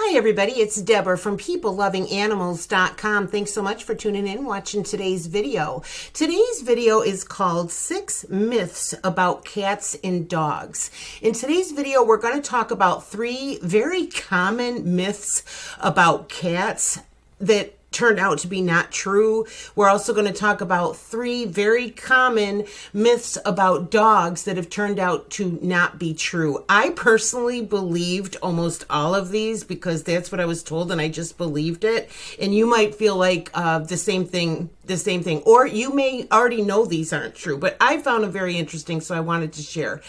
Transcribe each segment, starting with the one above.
Hi everybody, it's Deborah from PeopleLovingAnimals.com. Thanks so much for tuning in, watching today's video. Today's video is called 6 Myths About Cats and Dogs. In today's video, we're going to talk about 3 very common myths about cats that turned out to be not true. We're also going to talk about 3 very common myths about dogs that have turned out to not be true. I personally believed almost all of these because that's what I was told and I just believed it. And you might feel like the same thing, or you may already know these aren't true, but I found them very interesting, so I wanted to share.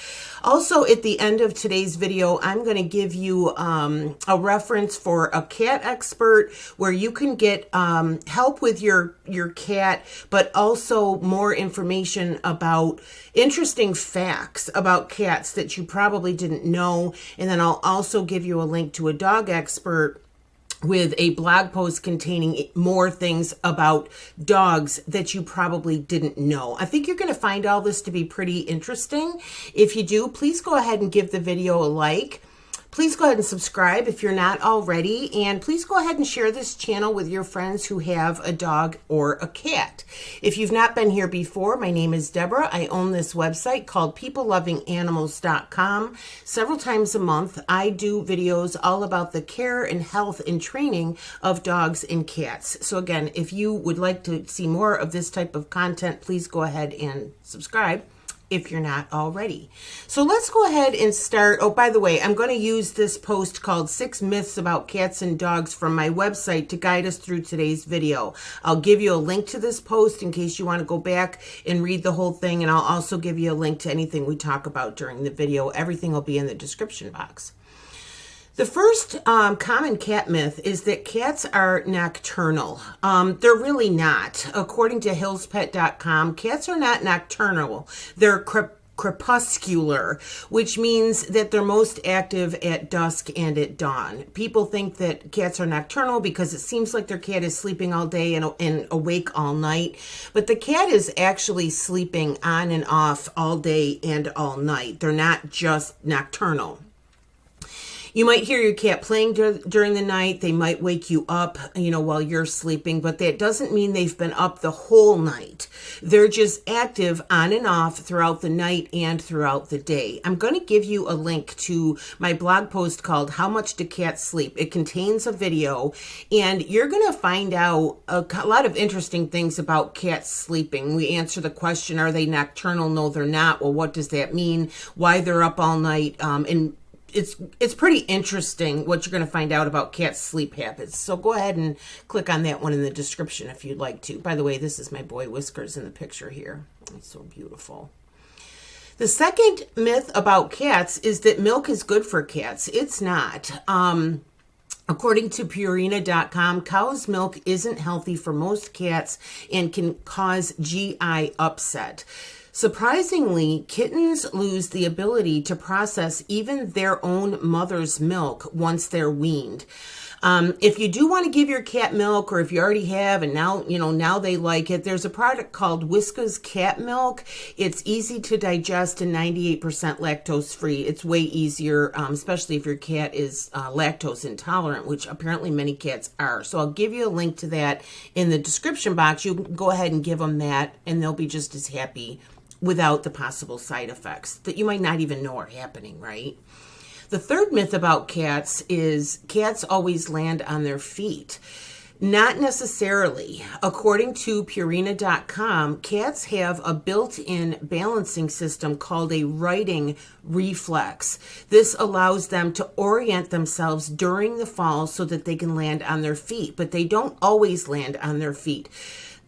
Also, at the end of today's video, I'm going to give you a reference for a cat expert where you can get help with your cat, but also more information about interesting facts about cats that you probably didn't know. And then I'll also give you a link to a dog expert with a blog post containing more things about dogs that you probably didn't know. I think you're going to find all this to be pretty interesting. If you do, please go ahead and give the video a like. Please go ahead and subscribe if you're not already, and please go ahead and share this channel with your friends who have a dog or a cat. If you've not been here before, my name is Deborah. I own this website called PeopleLovingAnimals.com. Several times a month, I do videos all about the care and health and training of dogs and cats. So again, if you would like to see more of this type of content, please go ahead and subscribe if you're not already. So let's go ahead and start. Oh, by the way, I'm going to use this post called 6 Myths About Cats and Dogs from my website to guide us through today's video. I'll give you a link to this post in case you want to go back and read the whole thing, and I'll also give you a link to anything we talk about during the video. Everything will be in the description box. The first common cat myth is that cats are nocturnal. They're really not. According to hillspet.com, cats are not nocturnal. They're crepuscular, which means that they're most active at dusk and at dawn. People think that cats are nocturnal because it seems like their cat is sleeping all day and awake all night, but the cat is actually sleeping on and off all day and all night. They're not just nocturnal. You might hear your cat playing during the night. They might wake you up, while you're sleeping, but that doesn't mean they've been up the whole night. They're just active on and off throughout the night and throughout the day. I'm going to give you a link to my blog post called How Much Do Cats Sleep? It contains a video, and you're going to find out a lot of interesting things about cats sleeping. We answer the question, are they nocturnal? No, they're not. Well, what does that mean? Why they're up all night? And it's pretty interesting what you're going to find out about cats' sleep habits. So go ahead and click on that one in the description if you'd like to. By the way, this is my boy Whiskers in the picture here. He's so beautiful. The second myth about cats is that milk is good for cats. It's not. According to Purina.com, cow's milk isn't healthy for most cats and can cause GI upset. Surprisingly, kittens lose the ability to process even their own mother's milk once they're weaned. If you do want to give your cat milk, or if you already have and now they like it, there's a product called Whiskas Cat Milk. It's easy to digest and 98% lactose free. It's way easier, especially if your cat is lactose intolerant, which apparently many cats are. So I'll give you a link to that in the description box. You can go ahead and give them that, and they'll be just as happy without the possible side effects that you might not even know are happening, right? The third myth about cats is cats always land on their feet. Not necessarily. According to Purina.com, cats have a built-in balancing system called a righting reflex. This allows them to orient themselves during the fall so that they can land on their feet, but they don't always land on their feet.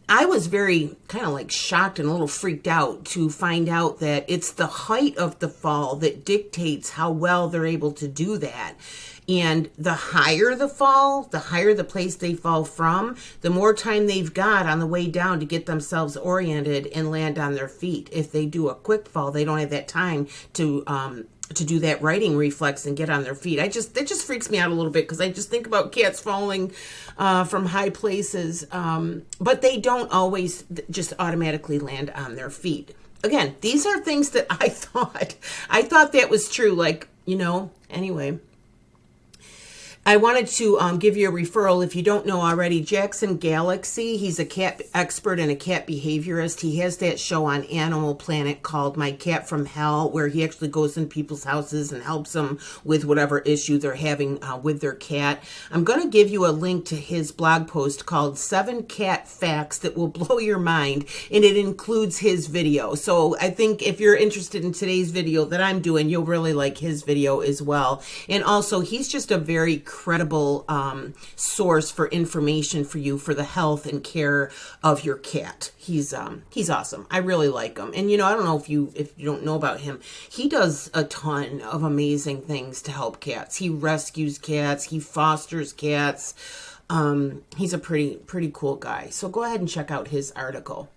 I was very kind of like shocked and a little freaked out to find out that it's the height of the fall that dictates how well they're able to do that. And the higher the fall, the higher the place they fall from, the more time they've got on the way down to get themselves oriented and land on their feet. If they do a quick fall, they don't have that time to do that righting reflex and get on their feet. That just freaks me out a little bit because I just think about cats falling from high places, but they don't always just automatically land on their feet. Again, these are things that I thought that was true, anyway. I wanted to give you a referral. If you don't know already, Jackson Galaxy, he's a cat expert and a cat behaviorist. He has that show on Animal Planet called My Cat from Hell, where he actually goes in people's houses and helps them with whatever issue they're having with their cat. I'm going to give you a link to his blog post called 7 Cat Facts That Will Blow Your Mind, and it includes his video. So I think if you're interested in today's video that I'm doing, you'll really like his video as well. And also, he's just a very credible source for information for you for the health and care of your cat. He's awesome. I really like him. And I don't know if you don't know about him, he does a ton of amazing things to help cats. He rescues cats, he fosters cats. He's a pretty cool guy. So go ahead and check out his article.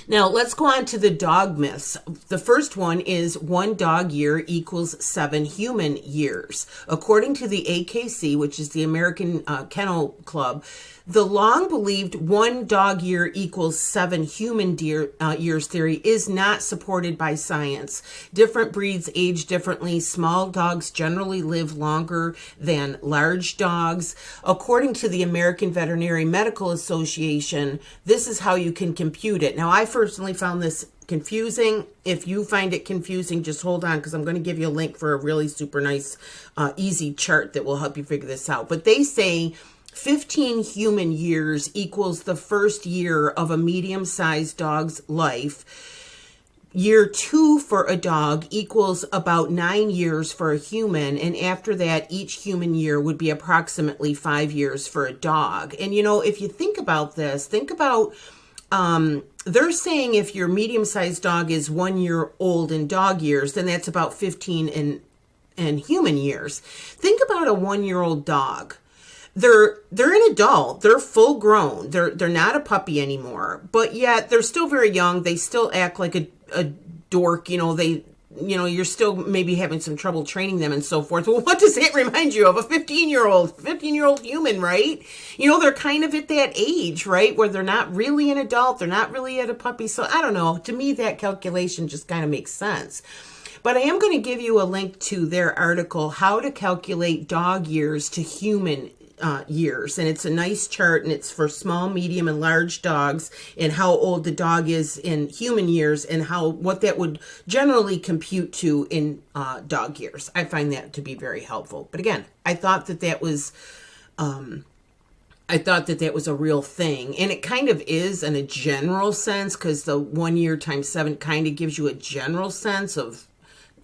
Now, let's go on to the dog myths. The first one is 1 dog year equals 7 human years. According to the AKC, which is the American Kennel Club, the long believed 1 dog year equals 7 human years theory is not supported by science. Different breeds age differently. Small dogs generally live longer than large dogs. According to the American Veterinary Medical Association, this is how you can compute it. Now, I personally found this confusing. If you find it confusing, just hold on, because I'm going to give you a link for a really super nice, easy chart that will help you figure this out. But they say 15 human years equals the first year of a medium-sized dog's life. Year 2 for a dog equals about 9 years for a human. And after that, each human year would be approximately 5 years for a dog. And, if you think about this, think about, they're saying if your medium-sized dog is 1 year old in dog years, then that's about 15 in human years. Think about a 1-year-old dog. They're an adult. They're full grown. They're not a puppy anymore, but yet they're still very young. They still act like a dork. You're still maybe having some trouble training them and so forth. Well, what does that remind you of? A 15-year-old human, right? They're kind of at that age, right? Where they're not really an adult. They're not really at a puppy. So I don't know. To me, that calculation just kind of makes sense. But I am going to give you a link to their article, How to Calculate Dog Years to Human years, and it's a nice chart, and it's for small, medium, and large dogs, and how old the dog is in human years, and what that would generally compute to in dog years. I find that to be very helpful. But again, I thought that was a real thing, and it kind of is in a general sense, because the 1 year times 7 kind of gives you a general sense of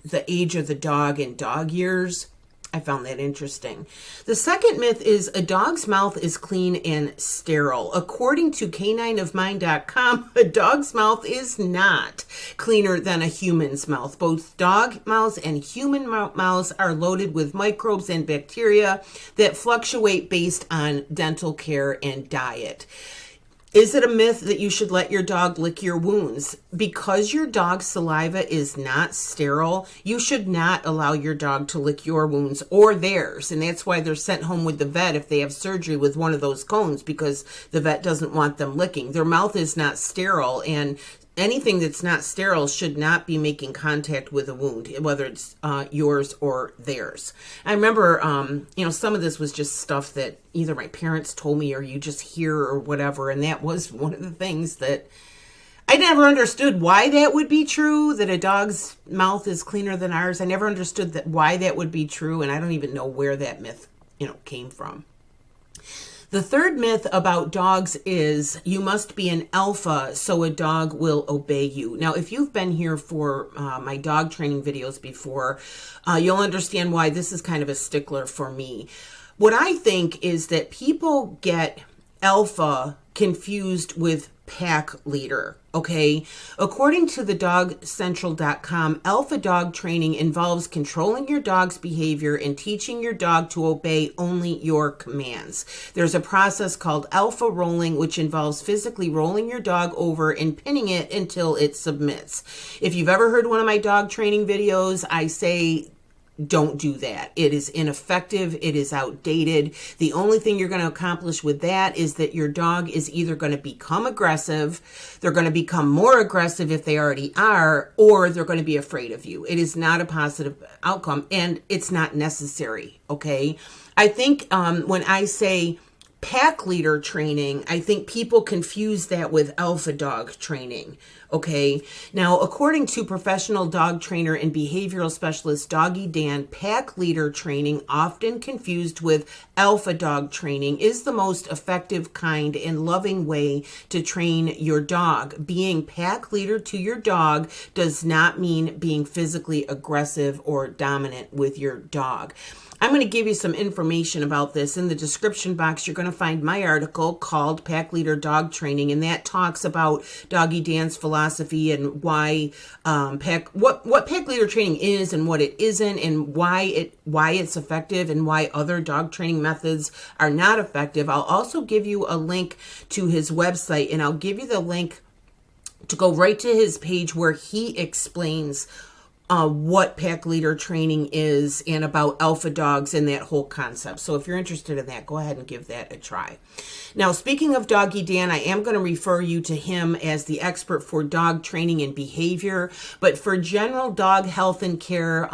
the age of the dog in dog years. I found that interesting. The second myth is a dog's mouth is clean and sterile. According to canineofmind.com, a dog's mouth is not cleaner than a human's mouth. Both dog mouths and human mouths are loaded with microbes and bacteria that fluctuate based on dental care and diet. Is it a myth that you should let your dog lick your wounds? Because your dog's saliva is not sterile, you should not allow your dog to lick your wounds or theirs. And that's why they're sent home with the vet if they have surgery with one of those cones, because the vet doesn't want them licking. Their mouth is not sterile, and anything that's not sterile should not be making contact with a wound, whether it's yours or theirs. I remember, some of this was just stuff that either my parents told me or you just hear or whatever. And that was one of the things that I never understood why that would be true, that a dog's mouth is cleaner than ours. I never understood why that would be true. And I don't even know where that myth, came from. The third myth about dogs is you must be an alpha so a dog will obey you. Now, if you've been here for my dog training videos before, you'll understand why this is kind of a stickler for me. What I think is that people get alpha confused with pack leader, okay? According to the dogcentral.com, alpha dog training involves controlling your dog's behavior and teaching your dog to obey only your commands. There's a process called alpha rolling, which involves physically rolling your dog over and pinning it until it submits. If you've ever heard one of my dog training videos, I say don't do that. It is ineffective. It is outdated. The only thing you're going to accomplish with that is that your dog is either going to become aggressive, they're going to become more aggressive if they already are, or they're going to be afraid of you. It is not a positive outcome, and it's not necessary, okay? I think when I say pack leader training, I think people confuse that with alpha dog training. Okay. Now, according to professional dog trainer and behavioral specialist Doggy Dan, pack leader training, often confused with alpha dog training, is the most effective, kind, and loving way to train your dog. Being pack leader to your dog does not mean being physically aggressive or dominant with your dog. I'm going to give you some information about this. In the description box, you're going to find my article called Pack Leader Dog Training, and that talks about Doggy Dan's philosophy and why what pack leader training is and what it isn't, and why it's effective and why other dog training methods are not effective. I'll also give you a link to his website, and I'll give you the link to go right to his page where he explains what pack leader training is and about alpha dogs and that whole concept. So if you're interested in that, go ahead and give that a try. Now, speaking of Doggy Dan, I am going to refer you to him as the expert for dog training and behavior. But for general dog health and care,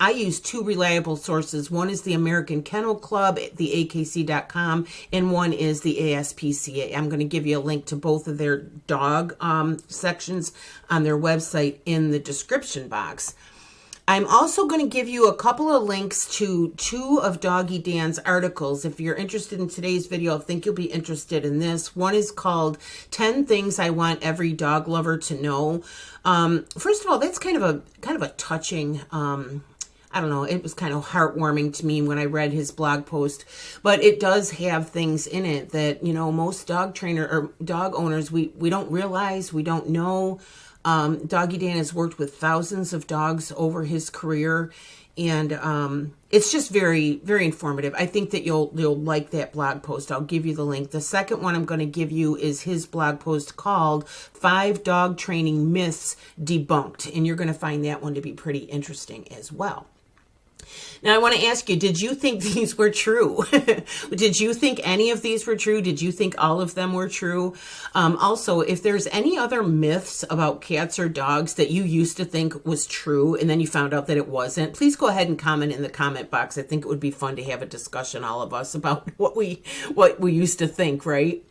I use two reliable sources. One is the American Kennel Club, the AKC.com, and one is the ASPCA. I'm going to give you a link to both of their dog sections on their website in the description box. I'm also going to give you a couple of links to two of Doggy Dan's articles. If you're interested in today's video, I think you'll be interested in this. One is called 10 Things I Want Every Dog Lover to Know. First of all, that's kind of a touching, I don't know, it was kind of heartwarming to me when I read his blog post, but it does have things in it that, you know, most dog trainer or dog owners, we don't realize, we don't know. Doggy Dan has worked with thousands of dogs over his career, and it's just very, very informative. I think that you'll like that blog post. I'll give you the link. The second one I'm going to give you is his blog post called 5 Dog Training Myths Debunked, and you're going to find that one to be pretty interesting as well. Now, I want to ask you, did you think these were true? Did you think any of these were true? Did you think all of them were true? Also, if there's any other myths about cats or dogs that you used to think was true and then you found out that it wasn't, please go ahead and comment in the comment box. I think it would be fun to have a discussion, all of us, about what we used to think, right?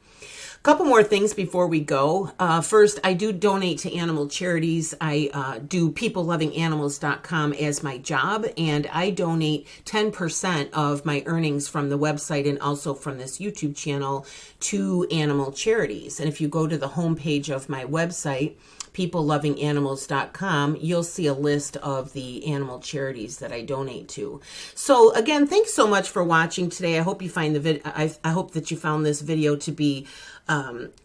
Couple more things before we go. First, I do donate to animal charities. I do peoplelovinganimals.com as my job, and I donate 10% of my earnings from the website and also from this YouTube channel to animal charities. And if you go to the homepage of my website, peoplelovinganimals.com, you'll see a list of the animal charities that I donate to. So again, thanks so much for watching today. I hope you find I hope that you found this video to be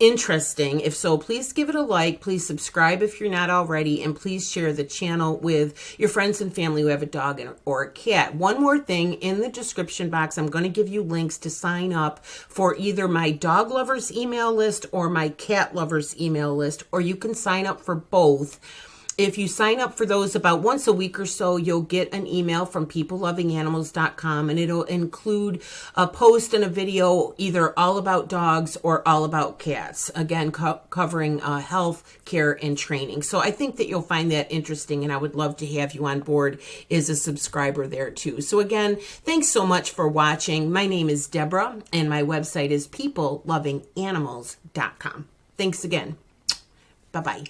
interesting. If so, please give it a like, please subscribe if you're not already, and please share the channel with your friends and family who have a dog or a cat. One more thing, in the description box, I'm going to give you links to sign up for either my dog lovers email list or my cat lovers email list, or you can sign up for both. If you sign up for those about once a week or so, you'll get an email from peoplelovinganimals.com, and it'll include a post and a video either all about dogs or all about cats, again, covering health, care, and training. So I think that you'll find that interesting, and I would love to have you on board as a subscriber there too. So again, thanks so much for watching. My name is Deborah, and my website is peoplelovinganimals.com. Thanks again. Bye-bye.